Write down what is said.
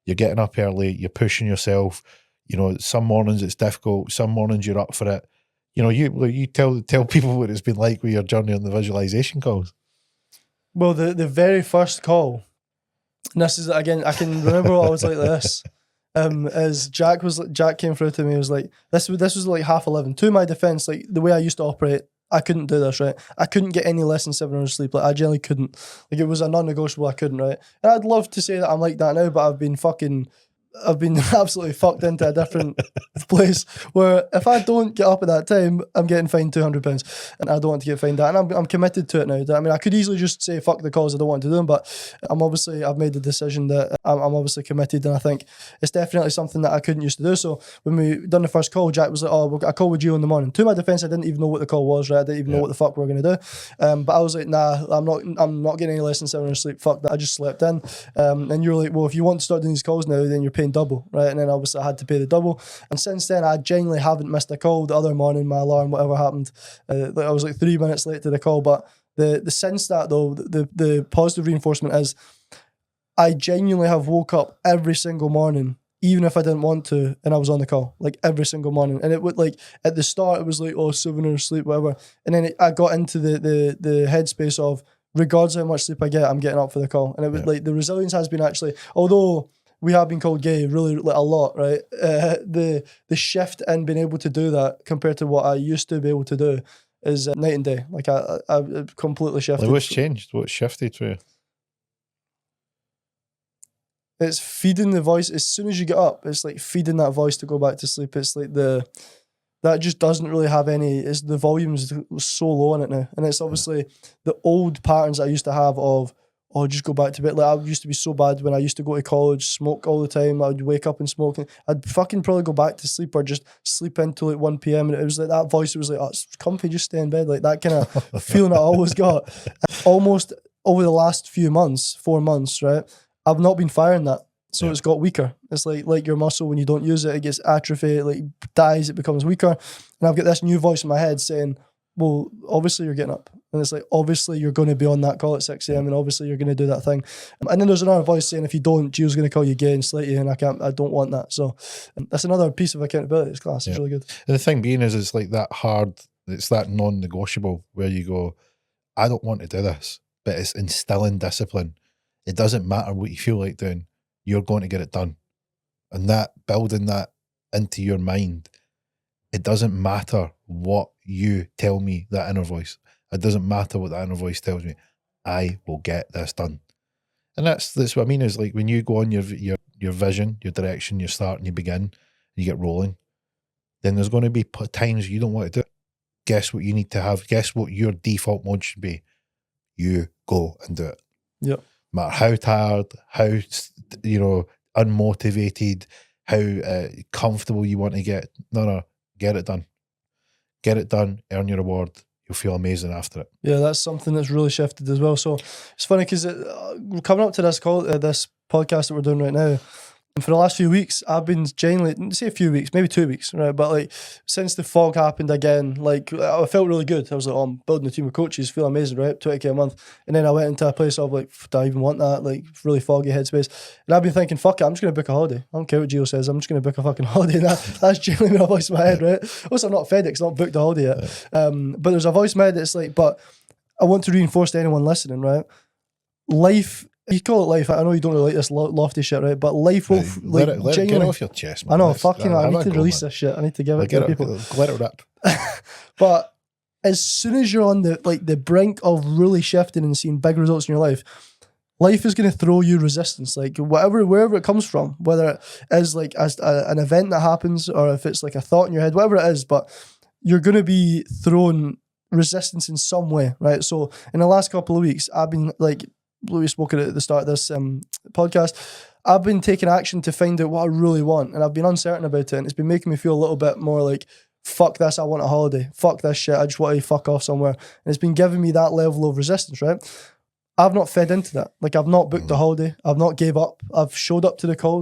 you're getting up early, you're pushing yourself. You know, some mornings it's difficult, some mornings you're up for it. You know, you tell people what it's been like with your journey on the visualization calls. Well, the very first call, and this is, again, I can remember what I was like this. As Jack came through to me, was like, this was like 11:30. To my defense, like the way I used to operate, I couldn't do this, right? I couldn't get any less than 7 hours sleep. Like I generally couldn't. Like it was a non-negotiable. I couldn't, right? And I'd love to say that I'm like that now, but I've been absolutely fucked into a different place where if I don't get up at that time, I'm getting fined £200, and I don't want to get fined that. And I'm committed to it now. I mean, I could easily just say fuck the calls, I don't want to do them, but I've made the decision that I'm obviously committed, and I think it's definitely something that I couldn't used to do. So when we done the first call, Jack was like, "Oh, we'll get a call with you in the morning." To my defense, I didn't even know what the call was, right? I didn't even know what the fuck we were going to do. But I was like, nah, I'm not getting any less than 7 hours sleep. Fuck that. I just slept in. And you're like, well, if you want to start doing these calls now, then you're paying double, right? And then obviously I had to pay the double. And since then, I genuinely haven't missed a call. The other morning, my alarm, whatever happened, I was like 3 minutes late to the call. But the since that though, the positive reinforcement is I genuinely have woke up every single morning, even if I didn't want to, and I was on the call, like every single morning. And it would, like, at the start, it was like, oh, 7 hours sleep, whatever. And then I got into the headspace of, regardless of how much sleep I get, I'm getting up for the call. And it was like, the resilience has been actually, although we have been called gay really like, a lot, right? The shift in being able to do that compared to what I used to be able to do is night and day. Like I completely shifted. What's changed? What's shifted for you? It's feeding the voice. As soon as you get up, it's like feeding that voice to go back to sleep. It's like that just doesn't really have any, the volume's so low on it now. And it's obviously the old patterns I used to have of, oh, just go back to bed. Like I used to be so bad when I used to go to college, smoke all the time. I'd wake up and smoke. I'd fucking probably go back to sleep or just sleep until like 1 p.m. And it was like that voice, it was like, oh, it's comfy, just stay in bed. Like that kind of feeling I always got. Almost over the last few months, 4 months, right? I've not been firing that. So it's got weaker. It's like your muscle, when you don't use it, it gets atrophy, it like dies, it becomes weaker. And I've got this new voice in my head saying, well, obviously you're getting up. And it's like, obviously you're going to be on that call at 6 a.m. and obviously you're going to do that thing. And then there's another voice saying, if you don't, Gio's going to call you gay and slate you, and I don't want that. So that's another piece of accountability. It's class. It's really good. And the thing being is, it's like that hard, it's that non-negotiable where you go, I don't want to do this, but it's instilling discipline. It doesn't matter what you feel like doing, you're going to get it done. And that, building that into your mind, it doesn't matter what you tell me, that inner voice. It doesn't matter what that inner voice tells me. I will get this done. And that's what I mean, is like when you go on your vision, your direction, you start and you begin, and you get rolling, then there's going to be times you don't want to do it. Guess what you need to have? Guess what your default mode should be? You go and do it. Yeah. No matter how tired, how, unmotivated, how comfortable you want to get. No, get it done. Get it done, earn your reward. You'll feel amazing after it. Yeah, that's something that's really shifted as well. So it's funny because we're coming up to this this podcast that we're doing right now. And for the last few weeks, I've been genuinely, say a few weeks, maybe 2 weeks, right? But like since the fog happened again, like I felt really good. I was like, oh, I'm building a team of coaches, feel amazing, right? 20k a month. And then I went into a place of like, do I even want that? Like really foggy headspace. And I've been thinking, fuck it, I'm just going to book a holiday. I don't care what Gio says, I'm just going to book a fucking holiday. And that's genuinely my voice in my head, right? Also, I'm not FedEx, not booked a holiday yet. But there's a voice in my head that's like, but I want to reinforce to anyone listening, right? Life, you call it life. I know you don't really like this lofty shit, right? But life will let it get off your chest, man. I know, fucking. I need to release this shit. I need to give it to people. Let it rip. But as soon as you're on the brink of really shifting and seeing big results in your life is going to throw you resistance, like wherever it comes from, whether it is like as an event that happens or if it's like a thought in your head, whatever it is. But you're going to be thrown resistance in some way, right? So in the last couple of weeks, I've been like, we spoke at the start of this podcast, I've been taking action to find out what I really want, and I've been uncertain about it, and it's been making me feel a little bit more like, fuck this, I want a holiday, fuck this shit, I just want to fuck off somewhere. And it's been giving me that level of resistance, right? I've not fed into that. Like I've not booked a holiday, I've not gave up, I've showed up to the calls,